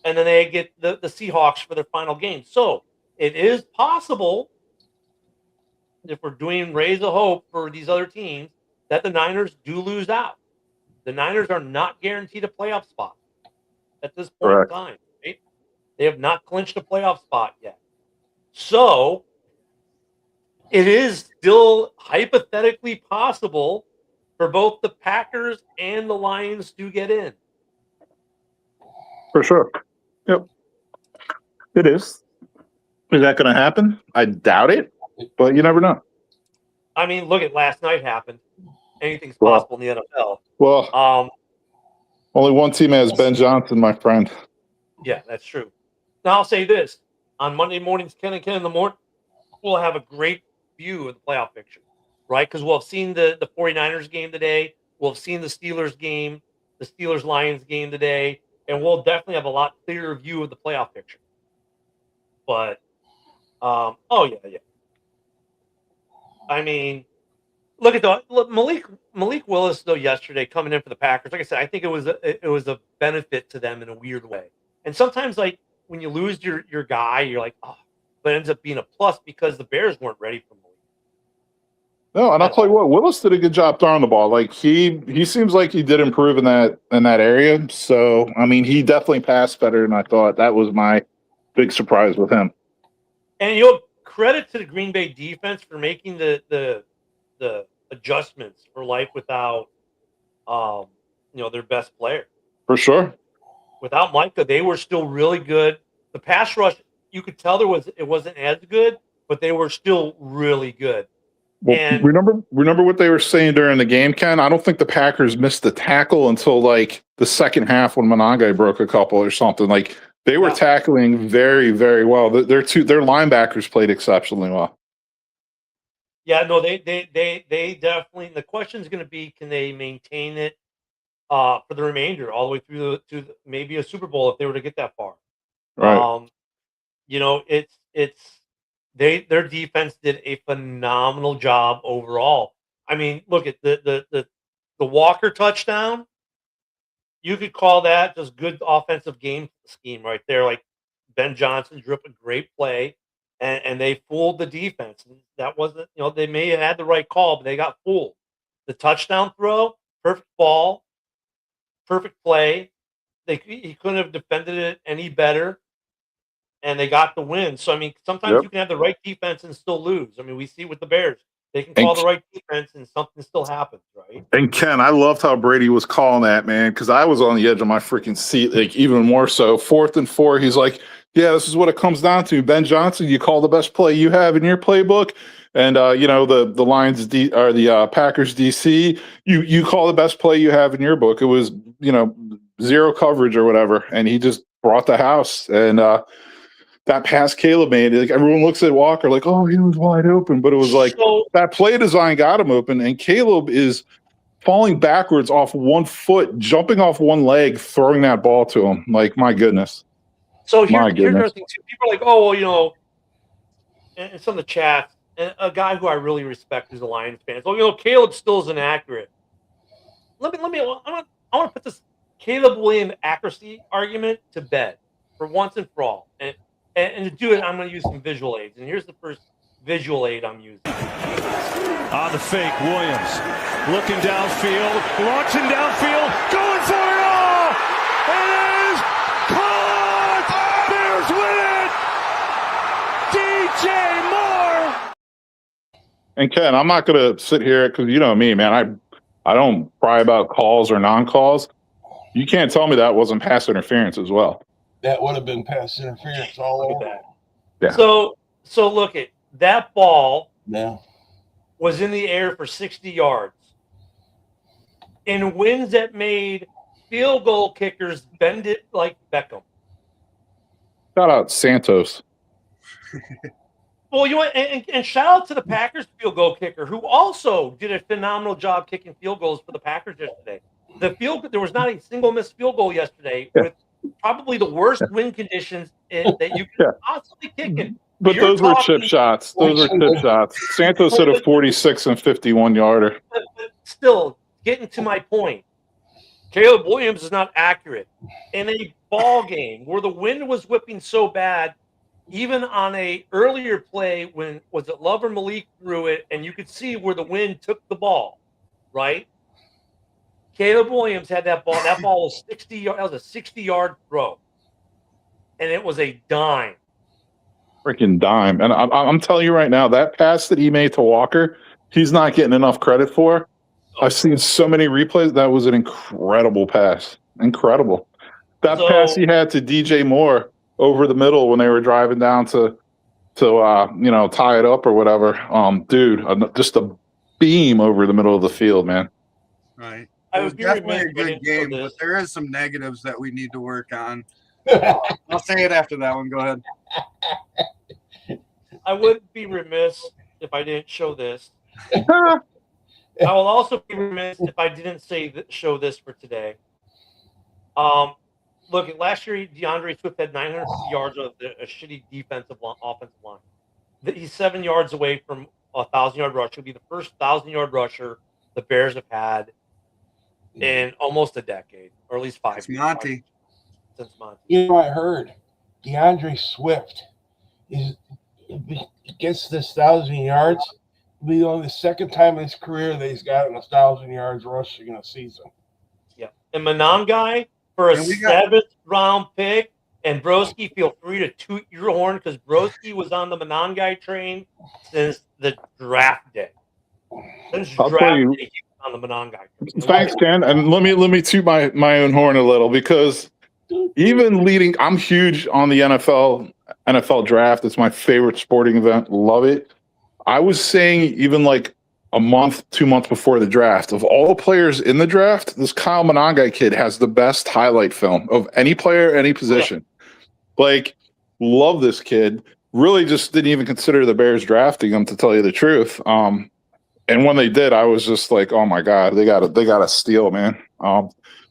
and then they get the Seahawks for their final game. So it is possible, if we're doing raise a hope for these other teams, that the Niners do lose out. The Niners are not guaranteed a playoff spot at this point Correct. in time. Right? They have not clinched a playoff spot yet. So it is still hypothetically possible for both the Packers and the Lions to get in. For sure. Yep. It is. Is that going to happen? I doubt it, but you never know. I mean, look at last night happened. Anything's possible in the NFL. Well, only one team has Ben Johnson, my friend. Yeah, that's true. Now I'll say this. On Monday mornings, Ken and Ken in the morning, we'll have a great view of the playoff picture, right? Because we'll have seen the 49ers game today. We'll have seen the Steelers game, the Steelers-Lions game today, and we'll definitely have a lot clearer view of the playoff picture. But, yeah. I mean, look at Malik Willis though yesterday coming in for the Packers. Like I said, I think it was a benefit to them in a weird way. And sometimes, like when you lose your guy, you're like, oh, but it ends up being a plus because the Bears weren't ready for Malik. No, and I'll tell you what, Willis did a good job throwing the ball. Like he seems like he did improve in that area. So I mean, he definitely passed better than I thought. That was my big surprise with him. And credit to the Green Bay defense for making the adjustments for life without their best player. For sure. Without Micah, they were still really good. The pass rush, you could tell it wasn't as good, but they were still really good. Well, and remember what they were saying during the game, Ken? I don't think the Packers missed the tackle until like the second half when Monangai broke a couple or something. Like they were tackling very, very well. Their linebackers played exceptionally well. Yeah, no, they definitely. The question is going to be, can they maintain it for the remainder, all the way through to maybe a Super Bowl if they were to get that far? Right. Their defense did a phenomenal job overall. I mean, look at the Walker touchdown. You could call that just good offensive game scheme right there. Like Ben Johnson drew up a great play, and they fooled the defense. And that wasn't, they may have had the right call, but they got fooled. The touchdown throw, perfect ball, perfect play. He couldn't have defended it any better, and they got the win. So I mean, sometimes you can have the right defense and still lose. I mean, we see with the Bears. They can call the right defense and something still happens, right? And Ken, I loved how Brady was calling that, man, because I was on the edge of my freaking seat, like even more so. 4th and 4, he's like, yeah, this is what it comes down to. Ben Johnson, you call the best play you have in your playbook. And, the Lions or the Packers DC, you call the best play you have in your book. It was, zero coverage or whatever. And he just brought the house. And, that pass Caleb made, like everyone looks at Walker like, oh, he was wide open, but it was like that play design got him open, and Caleb is falling backwards off one foot, jumping off one leg, throwing that ball to him. Like, my goodness. So here's another thing too. People are like, oh, well, in some of the chats, and a guy who I really respect who's a Lions fan. So Caleb still is inaccurate. I want to put this Caleb Williams accuracy argument to bed for once and for all. And to do it, I'm going to use some visual aids. And here's the first visual aid I'm using. On the fake, Williams looking downfield, launching downfield, going for it all! It is caught! Bears win it! DJ Moore! And Ken, I'm not going to sit here because you know me, man. I don't cry about calls or non-calls. You can't tell me that wasn't pass interference as well. That would have been pass interference all over. Yeah. So look at that ball. Yeah. Was in the air for 60 yards. In winds that made field goal kickers bend it like Beckham. Shout out Santos. Well, you know what? And shout out to the Packers field goal kicker, who also did a phenomenal job kicking field goals for the Packers yesterday. There was not a single missed field goal yesterday Yeah. with probably the worst wind conditions that you Yeah. could possibly kick in. But You're those were chip talking, shots. Those were chip shots. Santos hit a 46 and 51 yarder. but still, getting to my point, Caleb Williams is not accurate. In a ball game where the wind was whipping so bad, even on a earlier play when was it Love or Malik threw it, and you could see where the wind took the ball, right? Caleb Williams had that ball. That ball was 60. That was a 60-yard throw, and it was a dime. Freaking dime. And I'm telling you right now, that pass that he made to Walker, he's not getting enough credit for. I've seen so many replays. That was an incredible pass. Incredible. That pass he had to DJ Moore over the middle when they were driving down to tie it up or whatever. Dude, just a beam over the middle of the field, man. Right. I It was would be definitely a remiss if I good didn't show game, this. but there is some negatives that we need to work on. I'll say it after that one. Go ahead. I would be remiss if I didn't show this. I will also be remiss if I didn't show this for today. Look, last year DeAndre Swift had 950 yards of a shitty offensive line. He's 7 yards away from a 1,000-yard rush. He'll be the first 1,000-yard rusher the Bears have had in almost a decade, or at least 5 years. Monty. Since Monty. You know, I heard DeAndre Swift gets this 1,000 yards. It'll be only the second time in his career that he's gotten 1,000 yards rushing in a season. Yeah, and Monangai for a 7th-round pick. And Broski, feel free to toot your horn because Broski was on the Monangai train since the draft day. Since I'll draft tell you. day, he was on the Monangai train. Thanks, Ken. And let me toot my own horn a little because even leading, I'm huge on the NFL draft. It's my favorite sporting event. Love it. I was saying even like a month, 2 months before the draft, of all the players in the draft, this Kyle Monangai kid has the best highlight film of any player, any position. Like, love this kid. Really just didn't even consider the Bears drafting him, to tell you the truth. And when they did, I was just like, oh my God, they got a steal, man.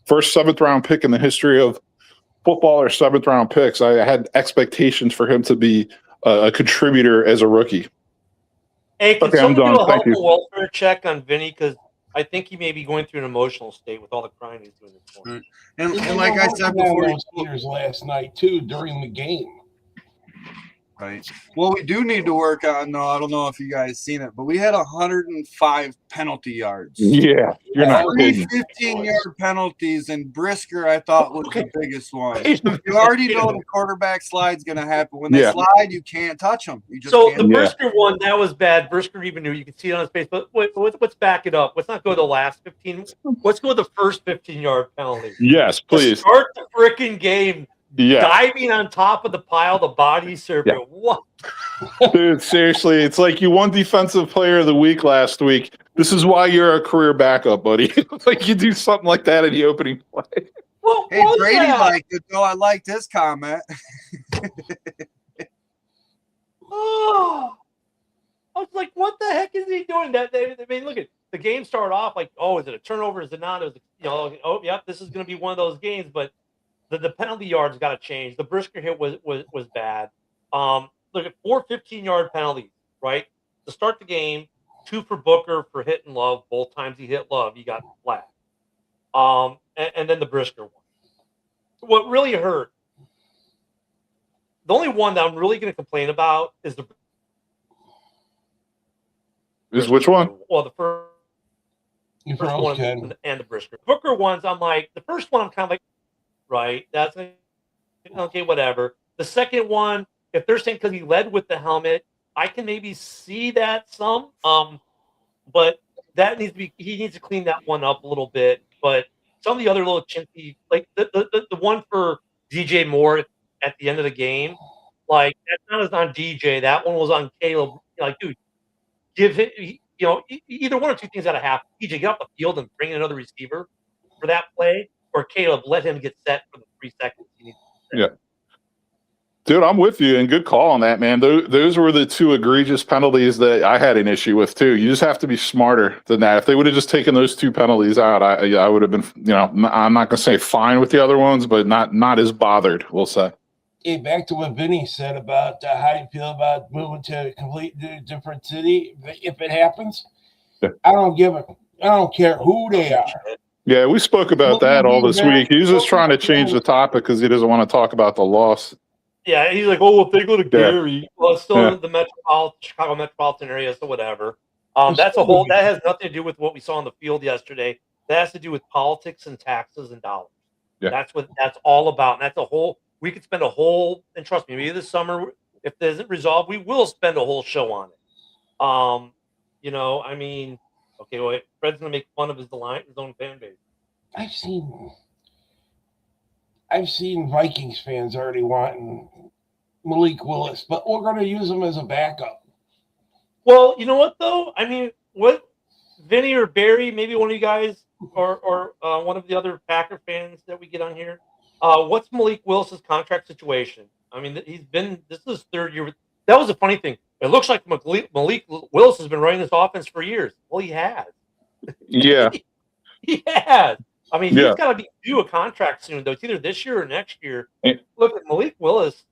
First 7th-round pick in the history of football, or 7th-round picks. I had expectations for him to be a contributor as a rookie. Hey, can Okay, someone do a Thank helpful you. welfare check on Vinny? Because I think he may be going through an emotional state with all the crying he's doing this morning. And like I said before, those Steelers last night too during the game. right. Well, we do need to work on. No, I don't know if you guys seen it, but we had 105 penalty yards. Yeah, you're not Three kidding. 15-yard penalties, and Brisker, I thought, was the biggest one. You already know the quarterback slide's going to happen. When they slide, you can't touch them. You just So can't. the Brisker one, that was bad. Brisker even knew. You can see it on his face. But let's back it up. Let's not go to the last 15. Let's go to the first 15-yard penalty. Yes, please. Start the freaking game. Yeah. Diving on top of the pile, the body serpent. Yeah. What? Dude, seriously, it's like you won Defensive Player of the Week last week. This is why you're a career backup, buddy. Like, you do something like that in the opening play. What Hey, was Brady that? liked it, though. I liked his comment. Oh, I was like, what the heck is he doing? I mean, look at the game started off like, oh, is it a turnover? Is it not? It was, oh, yep, this is going to be one of those games. But the penalty yards got to change. The Brisker hit was bad. Look at 4 15-yard penalties, right? To start the game, 2 for Booker for hitting Love. Both times he hit Love, he got flat. And then the Brisker one. What really hurt, the only one that I'm really going to complain about is the Which one? Well, the first one and the Brisker. Booker ones, I'm like, the first one I'm kind of like, right, that's okay, whatever. The second one, if they're saying because he led with the helmet, I can maybe see that some. But that he needs to clean that one up a little bit. But some of the other little chintzy, like the one for DJ Moore at the end of the game, like that's not on DJ. That one was on Caleb. Like, dude, give it. Either one or two things got to happen. DJ, get off the field and bring in another receiver for that play, or Caleb, let him get set for the 3 seconds he needs to set. Yeah. Dude, I'm with you, and good call on that, man. Those were the two egregious penalties that I had an issue with too. You just have to be smarter than that. If they would have just taken those two penalties out, I would have been, I'm not going to say fine with the other ones, but not as bothered. We'll say. Hey, back to what Vinny said about how you feel about moving to a completely different city. If it happens, Yeah. I don't care who they are. Yeah, we spoke about that all this week. He's just trying to change the topic because he doesn't want to talk about the loss. Yeah, he's like, well, if they go to Gary, well, it's still Yeah. the Chicago metropolitan area, so whatever. That has nothing to do with what we saw on the field yesterday. That has to do with politics and taxes and dollars. Yeah. That's what that's all about. And that's a whole. We could spend a whole, and trust me, maybe this summer, if it isn't resolved, we will spend a whole show on it. I mean, okay, wait, Fred's gonna make fun of his own fan base. I've seen Vikings fans already wanting Malik Willis, but we're going to use him as a backup. Well, you know what though? I mean, what Vinny or Barry, maybe one of you guys, or one of the other Packer fans that we get on here. What's Malik Willis's contract situation? I mean, this is his third year. That was a funny thing. It looks like Malik Willis has been running this offense for years. Well, he has. Yeah. He has. I mean, Yeah. he's got to be due a contract soon, though. It's either this year or next year. Yeah. Look at Malik Willis.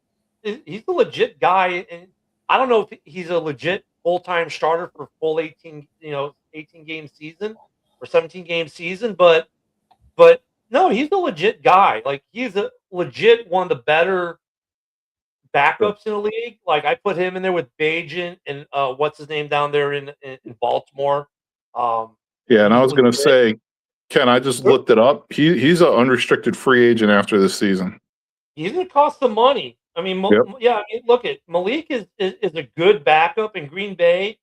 He's a legit guy, and I don't know if he's a legit full-time starter for full 18 game season or 17 game season, but no, he's a legit guy. Like, he's a legit one of the better backups in the league. Like, I put him in there with Bajan and what's his name down there in Baltimore. Yeah, and I was going to say, Ken, I just looked it up. He's an unrestricted free agent after this season. He's going to cost some money. I mean, yeah. I mean, look at Malik is a good backup in Green Bay.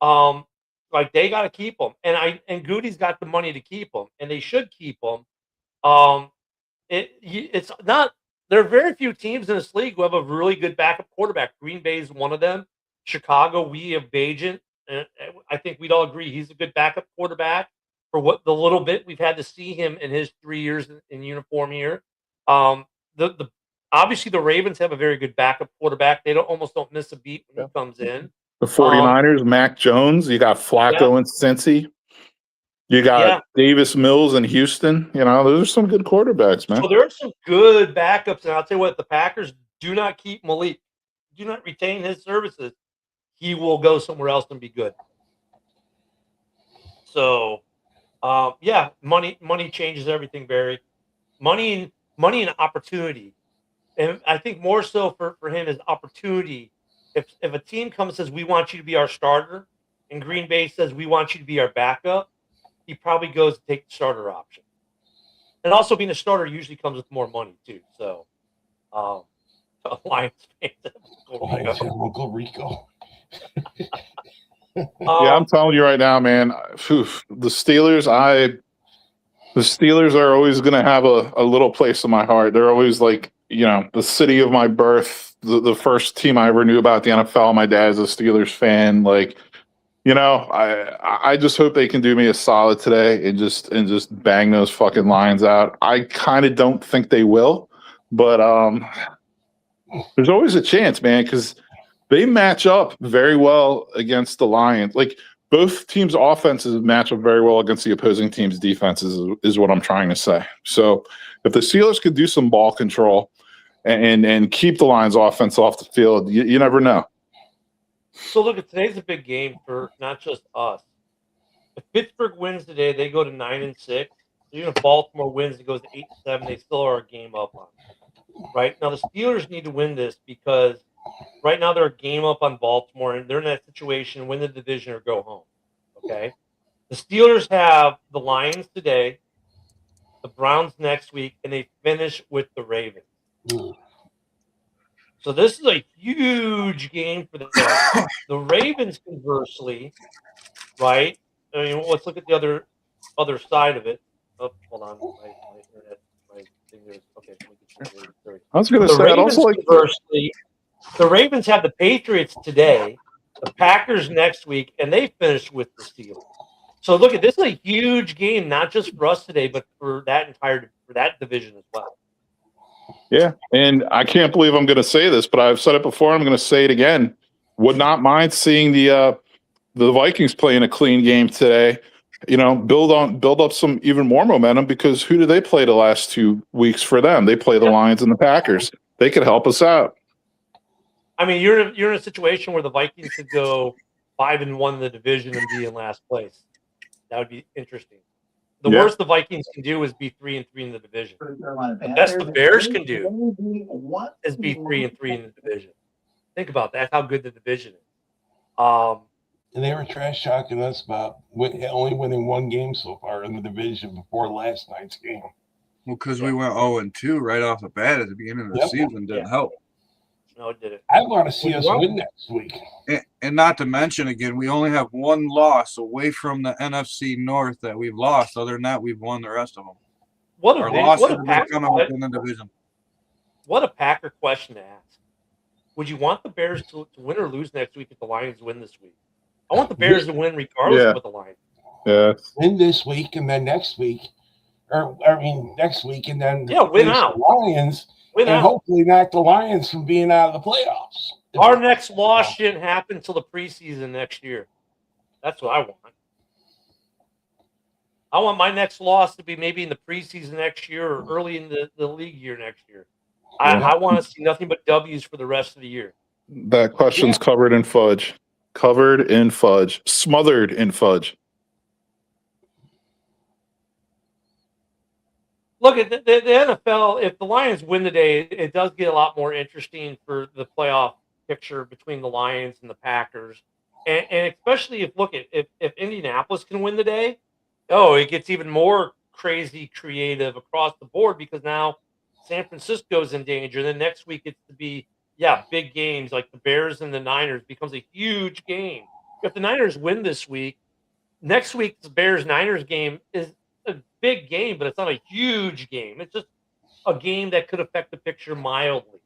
Like, they got to keep him, and Goody's got the money to keep him, and they should keep him. It's not. There are very few teams in this league who have a really good backup quarterback. Green Bay is one of them. Chicago, we have Bajan, and I think we'd all agree he's a good backup quarterback for what the little bit we've had to see him in his 3 years in uniform here. Obviously the Ravens have a very good backup quarterback. They almost don't miss a beat when he comes in. The 49ers, Mac Jones, you got Flacco and Cincy. You got Davis Mills in Houston. Those are some good quarterbacks, man. So there are some good backups, and I'll tell you what, the Packers do not keep Malik, do not retain his services. He will go somewhere else and be good. So, money changes everything, Barry. Money and opportunity. And I think more so for him is opportunity. If a team comes and says, we want you to be our starter, and Green Bay says, we want you to be our backup, he probably goes to take the starter option. And also being a starter usually comes with more money too. So, Lions fans, Uncle Rico. Yeah, I'm telling you right now, man. The Steelers are always going to have a little place in my heart. They're always like, the city of my birth, the first team I ever knew about the NFL. My dad's a Steelers fan. Like, I just hope they can do me a solid today and just bang those fucking Lions out. I kind of don't think they will, but there's always a chance, man, because they match up very well against the Lions. Like, both teams' offenses match up very well against the opposing team's defenses, is what I'm trying to say. So if the Steelers could do some ball control and keep the Lions' offense off the field, you never know. So look, today's a big game for not just us. If Pittsburgh wins today, they go to 9-6. Even if Baltimore wins, it goes to 8-7. They still are a game up on them. Right now, the Steelers need to win this because right now they're a game up on Baltimore, and they're in that situation: win the division or go home. Okay, the Steelers have the Lions today, the Browns next week, and they finish with the Ravens. So this is a huge game for them. The Ravens, conversely, right? I mean, let's look at the other side of it. Oh, hold on, my internet, my fingers. Okay, I was going to say, also like conversely, the Ravens have the Patriots today, the Packers next week, and they finish with the Steelers. So look at this is a huge game, not just for us today, but for that division as well. Yeah, and I can't believe I'm going to say this, but I've said it before. I'm going to say it again. Would not mind seeing the Vikings playing a clean game today. Build up some even more momentum because who do they play the last 2 weeks for them? They play the Lions and the Packers. They could help us out. I mean, you're in a situation where the Vikings could go 5-1 in the division and be in last place. That would be interesting. The Yeah. worst the Vikings can do is be 3-3 in the division. The best the Bears can do is be 3-3 in the division. Think about that. That's how good the division is. And they were trash talking us about only winning one game so far in the division before last night's game. Well, because we went 0-2 right off the bat at the beginning of the season didn't help. No, it didn't. I want to see us win next week. And not to mention, again, we only have one loss away from the NFC North that we've lost. Other than that, we've won the rest of them. What a Packer question to ask. Would you want the Bears to win or lose next week if the Lions win this week? I want the Bears to win regardless of what the Lions do. Yeah. Win this week and then next week. Next week and then win out. The Lions. Hopefully knock the Lions from being out of the playoffs. Our next loss shouldn't happen until the preseason next year. That's what I want. I want my next loss to be maybe in the preseason next year or early in the league year next year. I want to see nothing but W's for the rest of the year. That question's covered in fudge. Covered in fudge. Smothered in fudge. Look at the NFL. If the Lions win today, it does get a lot more interesting for the playoff picture between the Lions and the Packers, and especially if Indianapolis can win today, it gets even more crazy creative across the board because now San Francisco's in danger. And then next week it's to be big games like the Bears and the Niners becomes a huge game. If the Niners win this week, next week's Bears-Niners game is a big game, but it's not a huge game. It's just a game that could affect the picture mildly,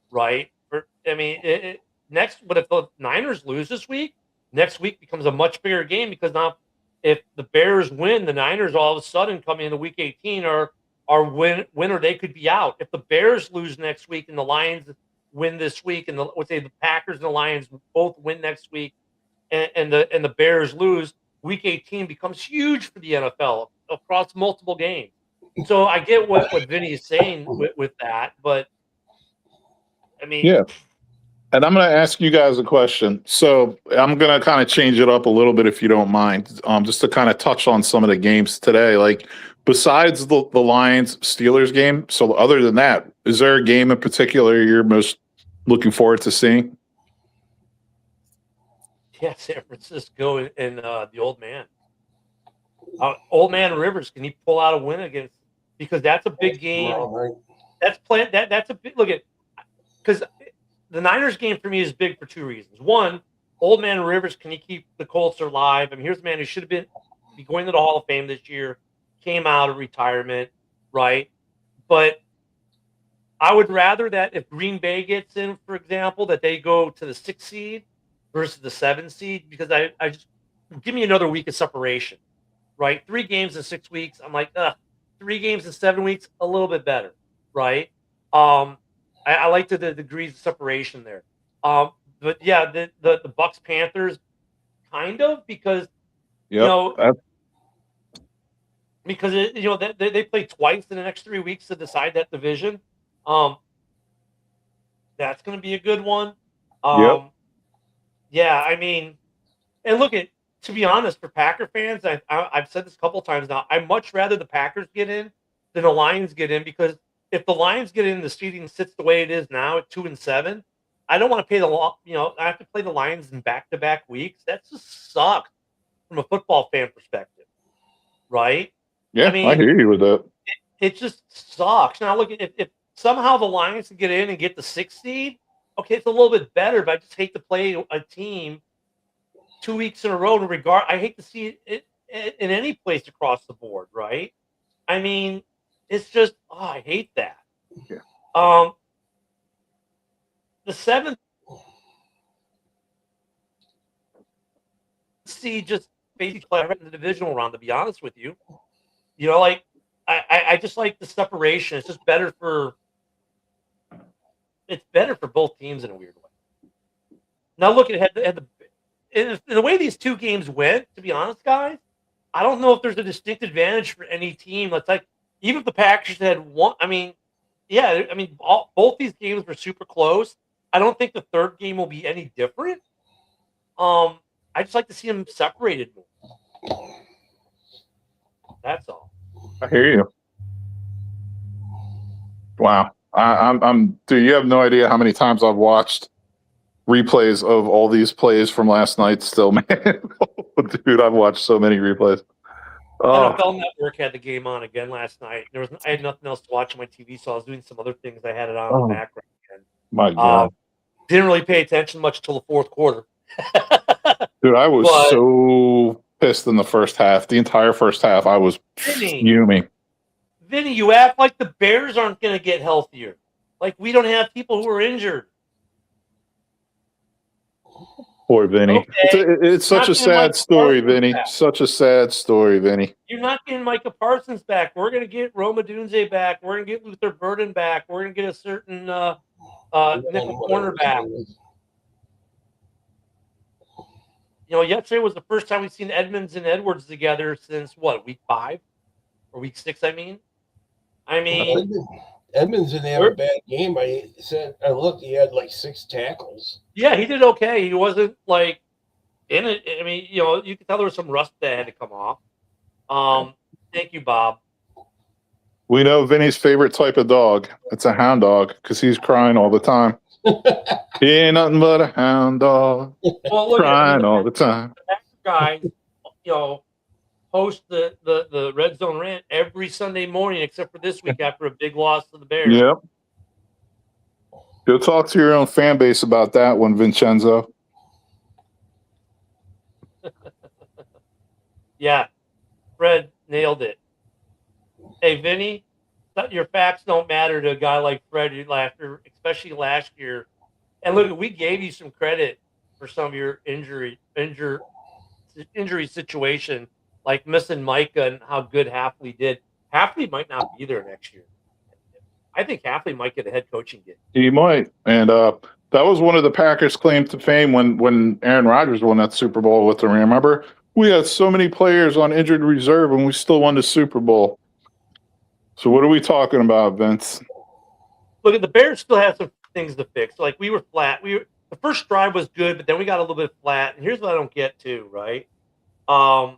right? But if the Niners lose this week, next week becomes a much bigger game because now if the Bears win, the Niners all of a sudden coming into Week 18 are winner. They could be out. If the Bears lose next week and the Lions win this week, and the Packers and the Lions both win next week, and the Bears lose, Week 18 becomes huge for the NFL across multiple games. So I get what Vinny is saying with that, but And I'm going to ask you guys a question. So I'm going to kind of change it up a little bit if you don't mind, just to kind of touch on some of the games today. Like besides the Lions Steelers game, so other than that, is there a game in particular you're most looking forward to seeing? Yeah, San Francisco and the old man. Old man Rivers, can he pull out a win against? Because that's a big game. That's a big look at because the Niners game for me is big for two reasons. One, old man Rivers, can he keep the Colts alive? Here's a man who should have be going to the Hall of Fame this year, came out of retirement, right? But I would rather that if Green Bay gets in, for example, that they go to the 6th seed versus the 7th seed, because I just give me another week of separation, right? 3 games in 6 weeks. I'm like, 3 games in 7 weeks, a little bit better, right? I like the degrees of separation there. But yeah, the Bucks Panthers, kind of because they play twice in the next 3 weeks to decide that division. That's going to be a good one. Yeah, and look at, to be honest, for Packer fans, I've said this a couple times now. I'd much rather the Packers get in than the Lions get in, because if the Lions get in, the seeding sits the way it is now at 2-7. I don't want to pay I have to play the Lions in back-to-back weeks. That just sucks from a football fan perspective, right? Yeah, I hear you with that. It just sucks. Now, look, if somehow the Lions can get in and get the 6th seed, okay, it's a little bit better, but I just hate to play a team 2 weeks in a row. I hate to see it in any place across the board, right? It's just, I hate that. Yeah. The 7th seed just basically play right in the divisional round, to be honest with you. I just like the separation. It's just better for it's better for both teams in a weird way. Now look at in the way these two games went. To be honest, guys, I don't know if there's a distinct advantage for any team. Let's like even if the Packers had won. I mean, yeah, I mean both these games were super close. I don't think the third game will be any different. I just like to see them separated more. That's all. I hear you. Wow. I'm dude, you have no idea how many times I've watched replays of all these plays from last night still, man. Dude, I've watched so many replays. NFL Network had the game on again last night. I had nothing else to watch on my TV, so I was doing some other things. I had it on in the background. And, my God. Didn't really pay attention much until the fourth quarter. Dude, I was so pissed in the first half. The entire first half, I was fuming. Vinny, you act like the Bears aren't going to get healthier. Like we don't have people who are injured. Poor Vinny. Okay. It's such a sad story, Vinny. Such a sad story, Vinny. You're not getting Micah Parsons back. We're going to get Roma Dunze back. We're going to get Luther Burden back. We're going to get a certain nickel corner back. You know, yesterday was the first time we've seen Edmonds and Edwards together since what, week 5 or week 6? I mean, Edmonds didn't have a bad game. I looked, he had like 6 tackles. Yeah, he did okay. He wasn't like in it. I mean, you know, you could tell there was some rust that had to come off. Thank you, Bob. We know Vinny's favorite type of dog. It's a hound dog because he's crying all the time. He ain't nothing but a hound dog, crying all the time. That guy, you know, host the Red Zone Rant every Sunday morning, except for this week after a big loss to the Bears. Yep. Go talk to your own fan base about that one, Vincenzo. Yeah, Fred nailed it. Hey, Vinny, your facts don't matter to a guy like Fred after, especially last year. And look, we gave you some credit for some of your injury situation, like missing Micah and how good Hafley did. Hafley might not be there next year. I think Hafley might get a head coaching gig. He might. And that was one of the Packers' claim to fame when Aaron Rodgers won that Super Bowl with them. Remember? We had so many players on injured reserve and we still won the Super Bowl. So what are we talking about, Vince? Look, the Bears still have some things to fix. Like we were flat. The first drive was good, but then we got a little bit flat. And here's what I don't get too, right? I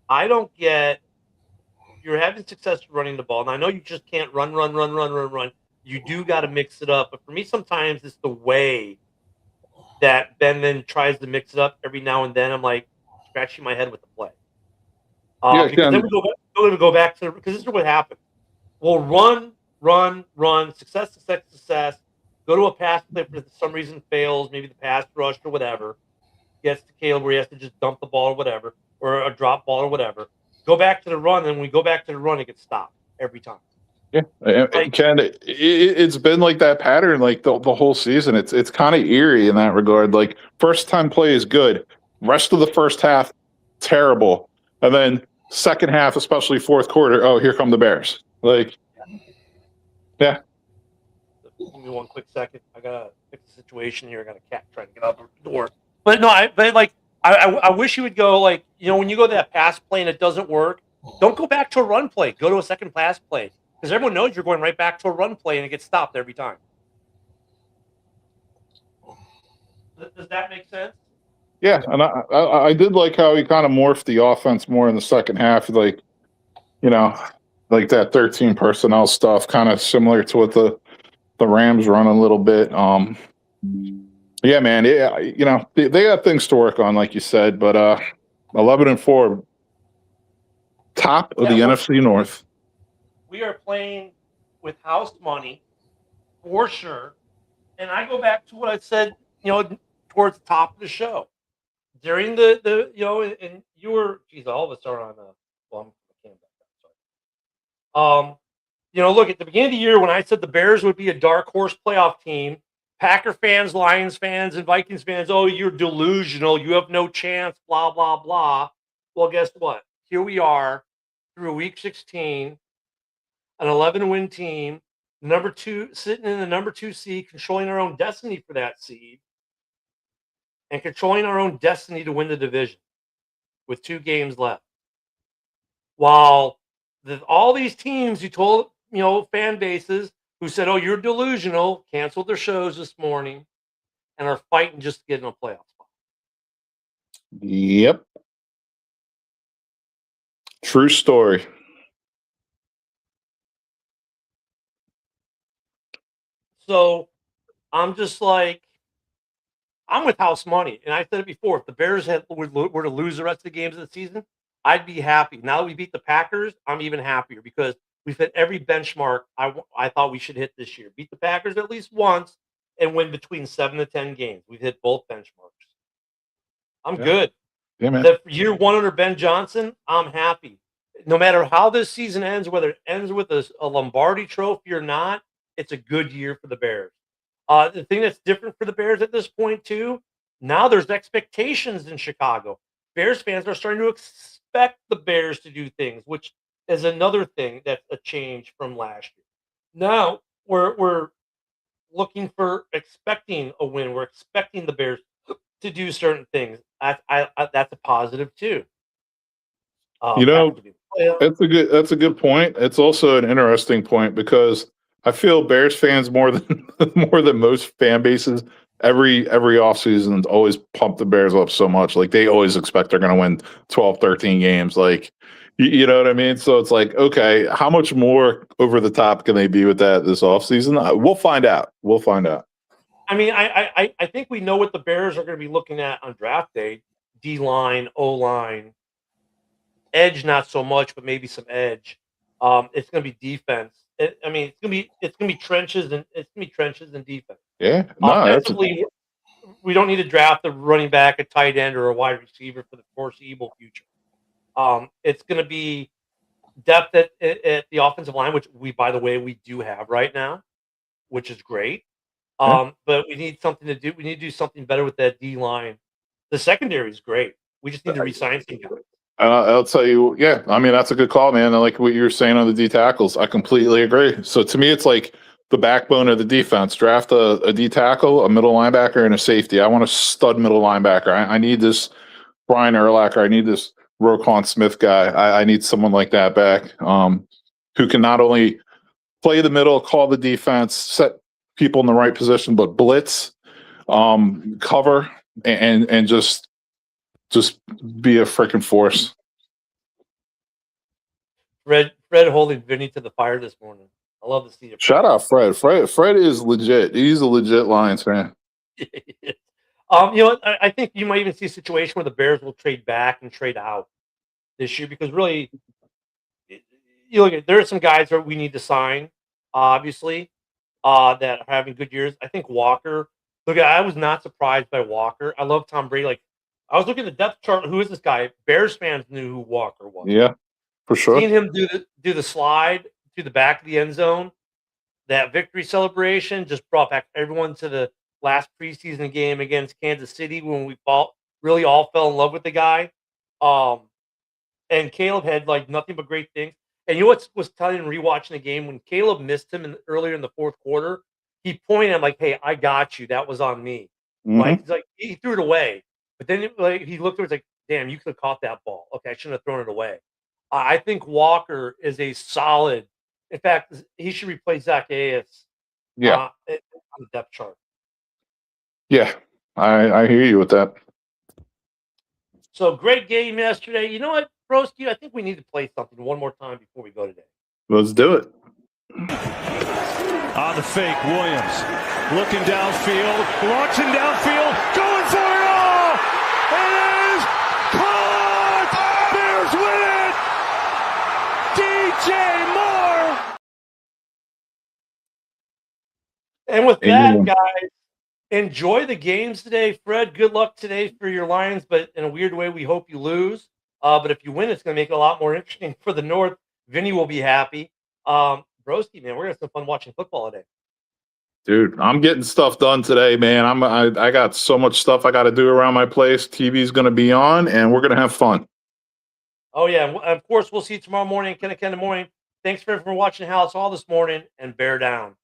don't get you're having success running the ball. And I know you just can't run. You do got to mix it up. But for me, sometimes it's the way that Ben then tries to mix it up every now and then. I'm like scratching my head with the play. Because then we go back to, because this is what happens. We'll run, success. Go to a pass play for some reason fails, maybe the pass rush or whatever. Gets to Caleb where he has to just dump the ball or whatever, or a drop ball or whatever. Go back to the run, and when we go back to the run, it gets stopped every time. Yeah, Ken, it's been like that pattern like the whole season. It's kind of eerie in that regard. Like first time play is good, rest of the first half terrible, and then second half, especially fourth quarter, oh, here come the Bears. Like, yeah. Give me one quick second. I gotta fix the situation here. I got a cat trying to get out the door. But no, I wish you would go like, you know, when you go to that pass play and it doesn't work, don't go back to a run play. Go to a second pass play. Because everyone knows you're going right back to a run play and it gets stopped every time. Does that make sense? Yeah, and I did like how he kind of morphed the offense more in the second half, like, you know, like that 13 personnel stuff, kind of similar to what the Rams run a little bit. Yeah, man, yeah, you know, they got things to work on, like you said, but 11-4, top of the NFC North. We are playing with house money for sure. And I go back to what I said, you know, towards the top of the show. During the you know, and you were, geez, all of us are on you know, look, at the beginning of the year when I said the Bears would be a dark horse playoff team, Packer fans, Lions fans, and Vikings fans, oh, you're delusional, you have no chance, blah, blah, blah. Well, guess what? Here we are through week 16, an 11-win team number two, sitting in the number 2 seed, controlling our own destiny for that seed, and controlling our own destiny to win the division with 2 games left. While all these teams who told fan bases who said, "Oh, you're delusional," canceled their shows this morning and are fighting just to get in a playoff spot. Yep. True story. So I'm just like, I'm with house money, and I said it before. If the Bears were to lose the rest of the games of the season, I'd be happy. Now that we beat the Packers, I'm even happier because we've hit every benchmark I thought we should hit this year. Beat the Packers at least once and win between 7 to 10 games. We've hit both benchmarks. I'm good. Yeah, man. The year 1 under Ben Johnson, I'm happy. No matter how this season ends, whether it ends with a Lombardi trophy or not, it's a good year for the Bears. The thing that's different for the Bears at this point, too, now there's expectations in Chicago. Bears fans are starting to expect the Bears to do things, which is another thing that's a change from last year. Now we're looking for expecting a win. We're expecting the Bears to do certain things. That's a positive too. That's a good point. It's also an interesting point because I feel Bears fans more than more than most fan bases every offseason always pump the Bears up so much. Like they always expect they're going to win 12, 13 games. Like you know what I mean? So it's like, okay, how much more over the top can they be with that this offseason? We'll find out. We'll find out. I mean, I think we know what the Bears are going to be looking at on draft day: D line, O line, edge, not so much, but maybe some edge. It's going to be defense. It's going to be trenches and defense. Yeah, no, offensively, we don't need to draft a running back, a tight end, or a wide receiver for the foreseeable future. It's going to be depth at the offensive line, which by the way, we do have right now, which is great. But we need something to do. We need to do something better with that D line. The secondary is great. We just need to re-sign some guys. I'll tell you, yeah, I mean, that's a good call, man. I like what you were saying on the D tackles. I completely agree. So to me, it's like the backbone of the defense. Draft a D tackle, a middle linebacker, and a safety. I want a stud middle linebacker. I need this Brian Urlacher. I need this Roquan Smith guy. I need someone like that back who can not only play the middle, call the defense, set people in the right position, but blitz, cover, and just be a freaking force. Fred holding Vinny to the fire this morning. I love to see it. Shout out Fred. Fred is legit. He's a legit Lions fan. I think you might even see a situation where the Bears will trade back and trade out this year because really, you look at there are some guys that we need to sign, obviously, that are having good years. I think Walker. Look, I was not surprised by Walker. I love Tom Brady. Like I was looking at the depth chart. Who is this guy? Bears fans knew who Walker was. Yeah, for sure. Seeing him do the slide to the back of the end zone, that victory celebration just brought back everyone to the last preseason game against Kansas City when we really all fell in love with the guy. And Caleb had like nothing but great things. And you know what was telling him rewatching the game when Caleb missed him earlier in the fourth quarter? He pointed at him like, "Hey, I got you. That was on me." Mm-hmm. Like he threw it away, but then he looked over, like, "Damn, you could have caught that ball. Okay, I shouldn't have thrown it away." I think Walker is a solid. In fact, he should replace Zach Ayes. On the depth chart. Yeah, I hear you with that. So great game yesterday. You know what, Broski? I think we need to play something one more time before we go today. Let's do it. On the fake, Williams looking downfield, launching downfield, going for it all. It is caught. Bears win it. DJ Moore. And with that, guys, enjoy the games today. Fred, good luck today for your Lions, but in a weird way, we hope you lose. But if you win, it's going to make it a lot more interesting for the North. Vinny will be happy. Broski, man, we're going to have some fun watching football today. Dude, I'm getting stuff done today, man. I got so much stuff I got to do around my place. TV's going to be on, and we're going to have fun. Oh, yeah. And of course, we'll see you tomorrow morning, 10 in the morning, Thanks for watching Halas Hall this morning, and bear down.